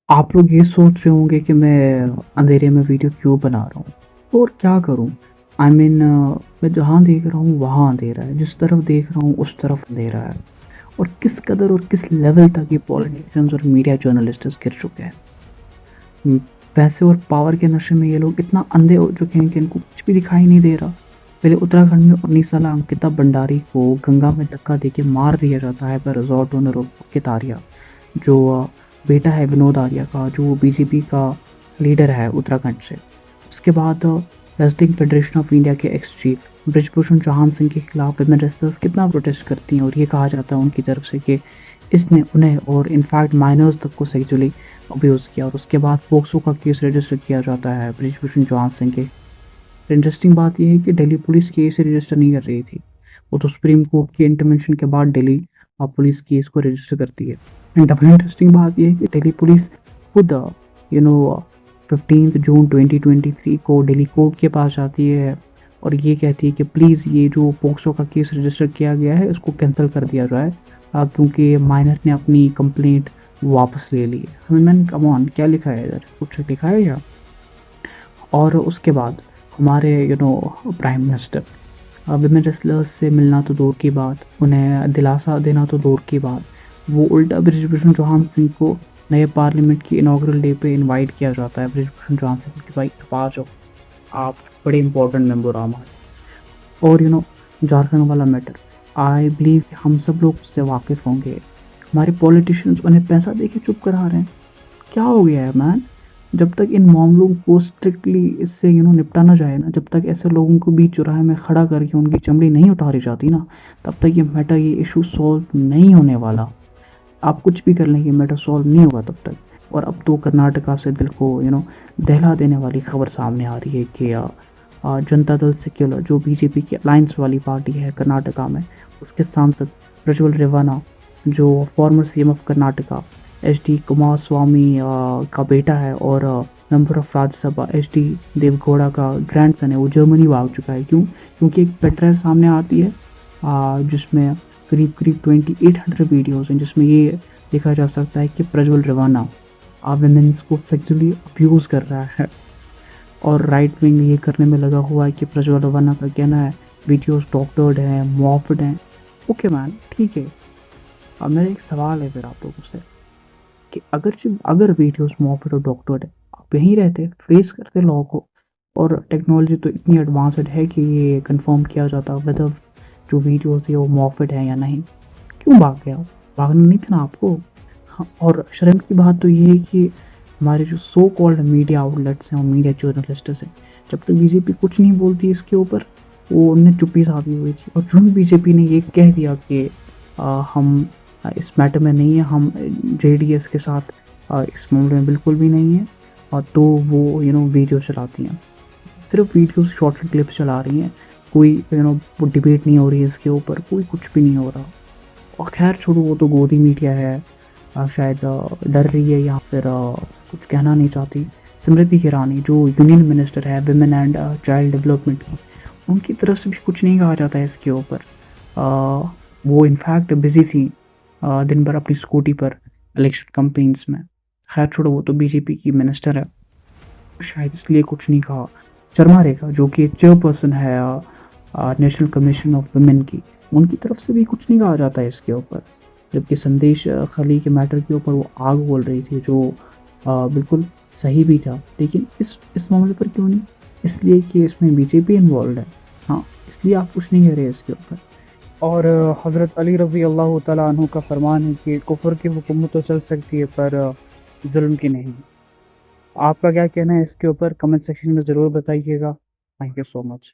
आप लोग ये सोच रहे होंगे कि मैं अंधेरे में वीडियो क्यों बना रहा हूँ और क्या करूँ। मैं जहाँ देख रहा हूँ वहाँ अंधेरा है, जिस तरफ देख रहा हूँ उस तरफ अंधेरा है। और किस कदर और किस लेवल तक ये पॉलिटिशियंस और मीडिया जर्नलिस्ट गिर चुके हैं। हम्म, पैसे और पावर के नशे में ये लोग इतना अंधे हो चुके हैं कि इनको कुछ भी दिखाई नहीं दे रहा। पहले उत्तराखंड में 19 साल अंकिता भंडारी को गंगा में धक्का देके मार दिया जाता है पर रिजॉर्ट ओनर और पुलकित आर्या, जो बेटा है विनोद आर्या का, जो बीजेपी का लीडर है उत्तराखंड से। उसके बाद रेसलिंग फेडरेशन ऑफ इंडिया के एक्स चीफ ब्रिजभूषण चौहान सिंह के खिलाफ विमेन रेसलर्स कितना प्रोटेस्ट करती हैं और ये कहा जाता है उनकी तरफ से कि इसने उन्हें और इनफैक्ट माइनर्स तक को सेक्सुअली अब्यूज़ किया। और उसके बाद पोक्सो का केस रजिस्टर किया जाता है ब्रिजभूषण चौहान सिंह के। इंटरेस्टिंग बात यह है कि दिल्ली पुलिस केस रजिस्टर नहीं कर रही थी, वो तो सुप्रीम कोर्ट के इंटरवेंशन के बाद दिल्ली पुलिस केस को रजिस्टर करती है। एंड डबल इंटरेस्टिंग बात यह है कि दिल्ली पुलिस खुद 15 जून 2023 को दिल्ली कोर्ट के पास जाती है और ये कहती है कि प्लीज़ ये जो पोक्सो का केस रजिस्टर किया गया है इसको कैंसिल कर दिया जाए, क्योंकि माइनर ने अपनी कंप्लेंट वापस ले ली है। हमें मैंने कम ऑन क्या लिखा है इधर, कुछ लिखा है क्या? और उसके बाद हमारे प्राइम मिनिस्टर विमेन रेसलर्स से मिलना तो दूर की बात, उन्हें दिलासा देना तो दूर की बात, वो उल्टा ब्रिजभूषण चौहान सिंह को नए पार्लियामेंट की इनॉग्रल डे पे इनवाइट किया जाता है। ब्रिजभूषण चौहान सिंह कि भाई पास हो, आप बड़े इंपॉर्टेंट मेंबर हो हमारे। और झारखंड वाला मैटर, आई बिलीव कि हम सब लोग उससे वाकिफ़ होंगे। हमारे पॉलिटिशियंस उन्हें पैसा दे के चुप करा रहे हैं। क्या हो गया है मैन? जब तक इन मामलों को स्ट्रिक्टली इससे निपटा ना जाए ना, जब तक ऐसे लोगों को बीच चौराहे में खड़ा करके उनकी चमड़ी नहीं उतारी जाती ना, तब तक ये मैटर, ये इशू सॉल्व नहीं होने वाला। आप कुछ भी कर लें, ये मैटर सॉल्व नहीं होगा तब तक। और अब तो कर्नाटका से दिल को दहला देने वाली खबर सामने आ रही है कि जनता दल सेक्युलर, जो बीजेपी की अलायंस वाली पार्टी है कर्नाटका में, उसके सांसद प्रज्वल रेवाना, जो former CM of Karnataka HD. Kumaraswamy का बेटा है और member of Rajya Sabha HD. Deve Gowda का ग्रैंडसन है, वो जर्मनी भाग चुका है। क्यों? क्योंकि एक पेट्राइव सामने आती है जिसमें करीब 2800 वीडियोस हैं, जिसमें ये देखा जा सकता है कि प्रज्वल रेवाना विमेंस को सेक्सुअली अब्यूज़ कर रहा है। और राइट विंग ये करने में लगा हुआ है कि प्रज्वल रेवाना का कहना है वीडियोस डॉक्टर्ड हैं, मॉर्फड हैं। ओके मैन, ठीक है। अब मेरा एक सवाल है फिर आप लोगों से कि अगर वीडियोस मॉर्फड और डॉक्टर्ड है, आप यहीं रहते, फेस करते लॉ को, और टेक्नोलॉजी तो इतनी एडवांस्ड है कि ये कंफर्म किया जाता वेदर जो वीडियोस है वो मॉर्फड है या नहीं। क्यों भाग गया? भागना नहीं था ना आपको? हाँ, और शर्म की बात तो ये है कि हमारे जो सो कॉल्ड मीडिया आउटलेट्स हैं और मीडिया जर्नलिस्ट्स हैं, जब तक बीजेपी कुछ नहीं बोलती इसके ऊपर, वो उनने चुप्पी साधी हुई थी। और जो बीजेपी ने ये कह दिया कि हम इस मैटर में नहीं है, हम जेडीएस के साथ इस मामले में बिल्कुल भी नहीं है, और तो वो वीडियो चलाती हैं, सिर्फ वीडियो शॉर्ट क्लिप चला रही हैं। कोई वो डिबेट नहीं हो रही है इसके ऊपर, कोई कुछ भी नहीं हो रहा। और खैर छोड़ो, वो तो गोदी मीडिया है, शायद डर रही है या फिर कुछ कहना नहीं चाहती। स्मृति ईरानी जो यूनियन मिनिस्टर है विमेन एंड चाइल्ड डेवलपमेंट की, उनकी तरफ से भी कुछ नहीं कहा जाता है इसके ऊपर। वो इनफैक्ट बिजी थी दिन भर अपनी स्कूटी पर इलेक्शन कैंपेन्स में। खैर छोड़ो, वो तो बीजेपी की मिनिस्टर है, शायद इसलिए कुछ नहीं कहा। शर्मा रेखा जो कि चेयरपर्सन है नेशनल कमीशन ऑफ वुमेन की, उनकी तरफ से भी कुछ नहीं कहा जाता है इसके ऊपर। जबकि संदेश खली के मैटर के ऊपर वो आग बोल रही थी, जो बिल्कुल सही भी था। लेकिन इस मामले पर क्यों नहीं? इसलिए कि इसमें बीजेपी इन्वॉल्व है। हाँ, इसलिए आप कुछ नहीं कह रहे इसके ऊपर। और हज़रत अली रज़ी अल्लाह तआला अन्हु का फरमान है कि कुफर की हुकूमत तो चल सकती है पर जुल्म की नहीं। आपका क्या कहना है इसके ऊपर? कमेंट सेक्शन में ज़रूर बताइएगा। Thank you so much.